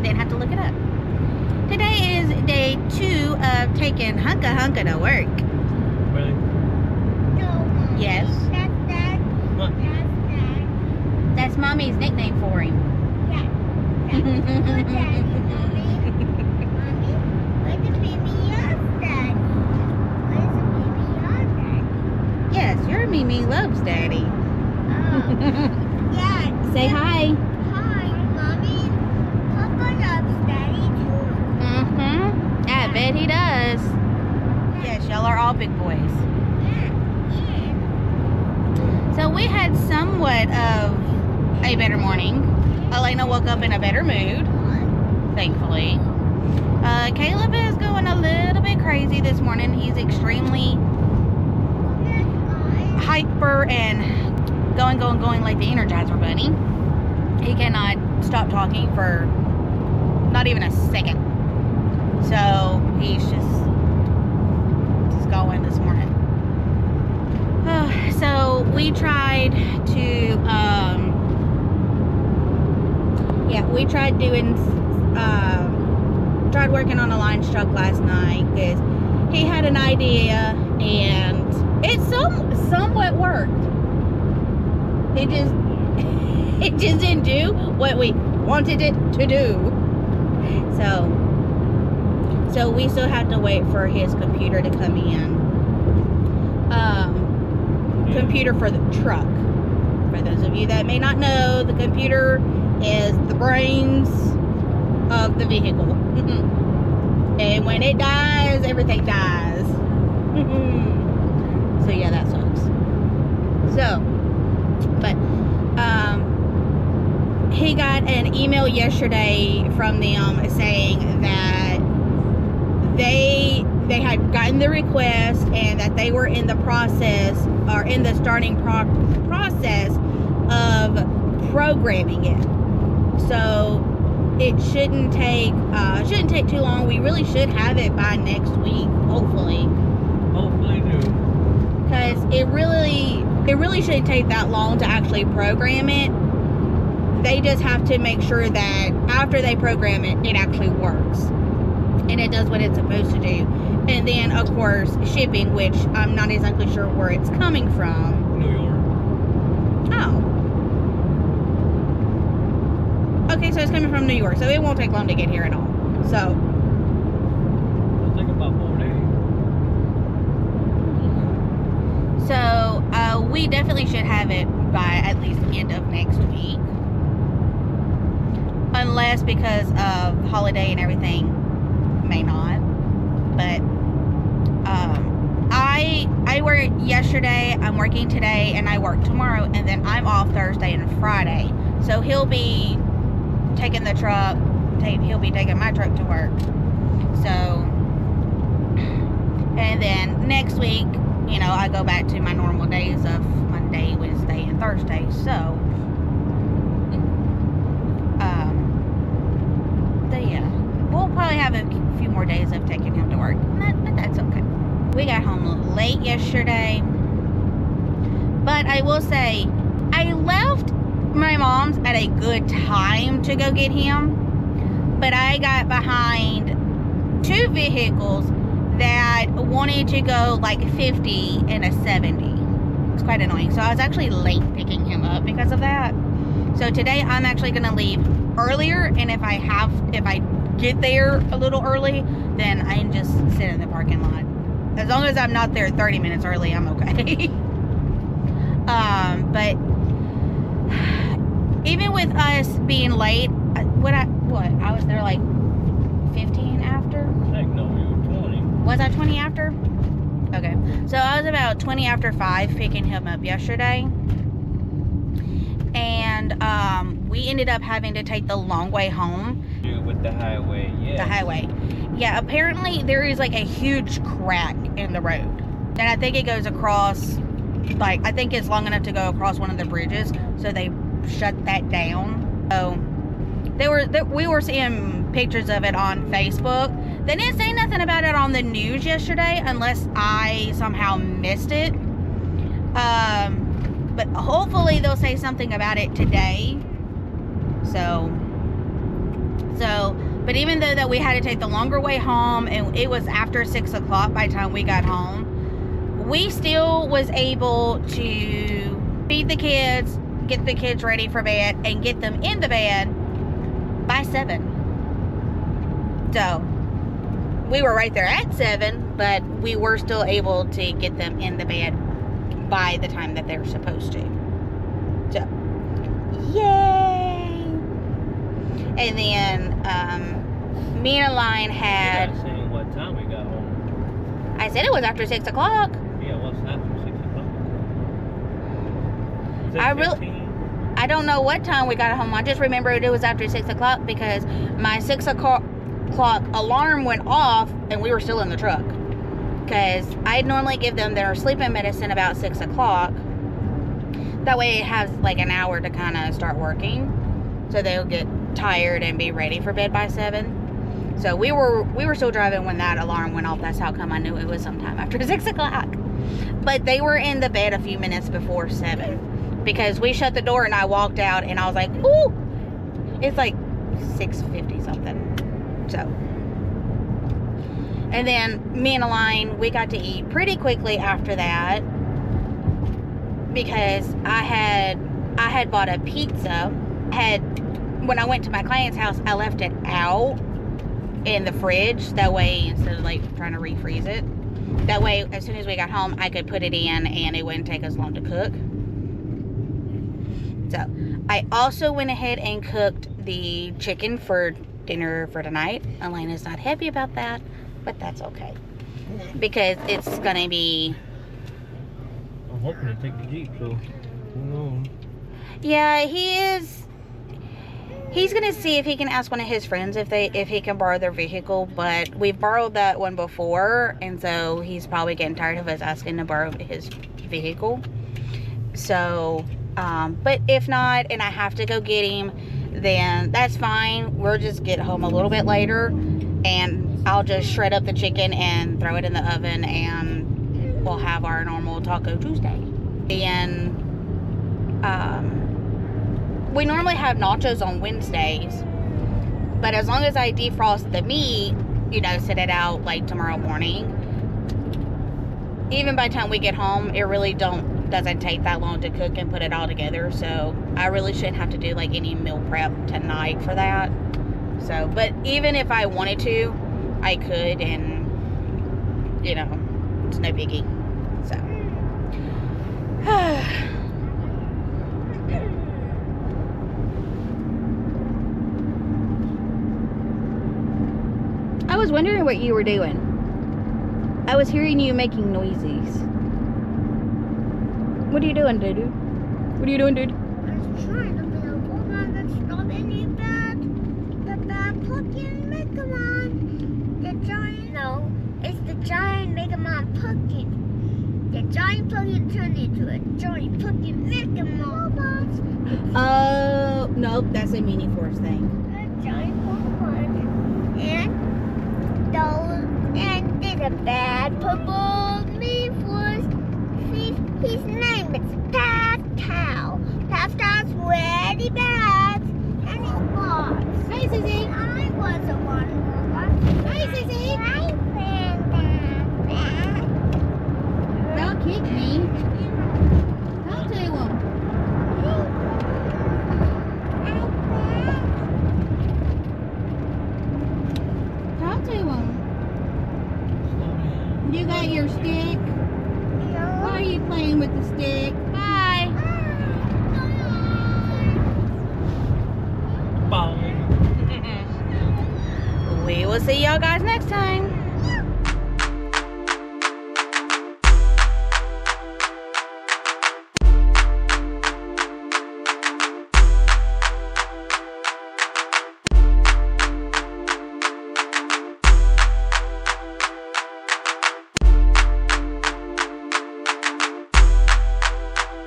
didn't have to look it up. Today is day 2 of taking Hunka to work. Really? No, Mommy. Yes. That's Dad. What? That's Dad. That's Mommy's nickname for him. Yeah. That's good, Daddy, Mommy. Mommy, where's the baby yours, Daddy? Where's the baby yours, Daddy? Yes, your Mimi loves Daddy. Oh. Yeah. Say hi. Hi, Mommy. Papa loves Daddy too. Mm-hmm. I bet he does. Yes, y'all are all big boys. Yeah. Yeah. So we had somewhat of a better morning. Elena woke up in a better mood, thankfully. Caleb is going a little bit crazy this morning. He's extremely hyper and going like the Energizer Bunny. He cannot stop talking for not even a second. So he's just going this morning. So we tried to, tried working on a line struck last night because he had an idea and it somewhat worked. It just didn't do what we wanted it to do. So we still have to wait for his computer to come in. Computer for the truck. For those of you that may not know, the computer is the brains of the vehicle. And when it dies, everything dies. So yeah, that sucks. So, but he got an email yesterday from them saying that they had gotten the request and that they were in the process or in the starting process of programming it. So it shouldn't take too long. We really should have it by next week, hopefully. Hopefully do. Because it really shouldn't take that long to actually program it. They just have to make sure that after they program it, it actually works. And it does what it's supposed to do. And then, of course, shipping, which I'm not exactly sure where it's coming from. New York. Oh. Okay, so it's coming from New York, so it won't take long to get here at all. So. It'll take about 4 days. So, we definitely should have it by at least the end of next week. Unless because of holiday and everything, may not. But, I worked yesterday, I'm working today, and I work tomorrow, and then I'm off Thursday and Friday. So he'll be taking the truck, he'll be taking my truck to work. So, and then next week, you know, I go back to my normal days of Monday, Wednesday, and Thursday. So, yeah, we'll probably have a few more days of taking him to work, but that's okay. We got home late yesterday, but I will say, I left my mom's at a good time to go get him, but I got behind 2 vehicles that wanted to go like 50 and a 70. It's quite annoying. So I was actually late picking him up because of that. So today I'm actually going to leave earlier, and if I get there a little early, then I can just sit in the parking lot. As long as I'm not there 30 minutes early, I'm okay. But even with us being late, I was there like 15 after? Heck no, you were 20. Was I 20 after? Okay. So I was about 20 after 5 picking him up yesterday. And we ended up having to take the long way home. With the highway, yeah. The highway. Yeah, apparently there is like a huge crack in the road. And I think it goes across, like, I think it's long enough to go across one of the bridges. So they shut that down. So we were seeing pictures of it on Facebook. They didn't say nothing about it on the news yesterday unless I somehow missed it. But hopefully they'll say something about it today. So But even though that we had to take the longer way home, and it was after 6 o'clock by the time we got home, we still was able to feed the kids, get the kids ready for bed, and get them in the bed by 7. So we were right there at 7, but we were still able to get them in the bed by the time that they were supposed to. So, yay! And then me and Aline You're had. not saying what time we got home. I said it was after 6 o'clock. Yeah, what's after 6 o'clock? Is I it really- 15? I don't know what time we got home. I just remembered it was after 6 o'clock because my 6 o'clock alarm went off and we were still in the truck. Because I normally give them their sleeping medicine about 6 o'clock. That way it has like an hour to kind of start working. So they'll get tired and be ready for bed by 7. So we were still driving when that alarm went off. That's how come I knew it was sometime after 6 o'clock. But they were in the bed a few minutes before 7. Because we shut the door and I walked out and I was like, ooh, it's like 6:50 something. So, and then me and Aline, we got to eat pretty quickly after that because I had bought a pizza. When I went to my client's house, I left it out in the fridge. That way, instead of like trying to refreeze it, that way as soon as we got home, I could put it in and it wouldn't take us long to cook. So I also went ahead and cooked the chicken for dinner for tonight. Elena's not happy about that, but that's okay because it's gonna be. I'm hoping to take the Jeep, so who knows? Yeah, he's gonna see if he can ask one of his friends if he can borrow their vehicle, but we've borrowed that one before, and so he's probably getting tired of us asking to borrow his vehicle. So but if not, and I have to go get him, then that's fine. We'll just get home a little bit later and I'll just shred up the chicken and throw it in the oven and we'll have our normal Taco Tuesday. And we normally have nachos on Wednesdays, but as long as I defrost the meat, set it out like tomorrow morning, even by the time we get home, it really doesn't take that long to cook and put it all together. So I really shouldn't have to do like any meal prep tonight for that. So, but even if I wanted to, I could, and it's no biggie. So I was wondering what you were doing. I was hearing you making noises. What are you doing, dude? What are you doing, dude? I was trying to build one that's not any bad. The bad pumpkin Megamon. The giant. No, it's the giant Megamon pumpkin. The giant pumpkin turned into a giant pumpkin Megamon. Oh, nope, that's a Mini Force thing. A giant pumpkin. And there's a bad purple Mini Force. His name is Pascal. Pascal's really bad. And he was. Hi, Susie. I was the one who was. Hi, Susie. Hi, friend. Don't kick me. Talk to him. Talk to him. You got your stick? Why are you playing with the stick? Bye. Bye. We will see y'all guys next time.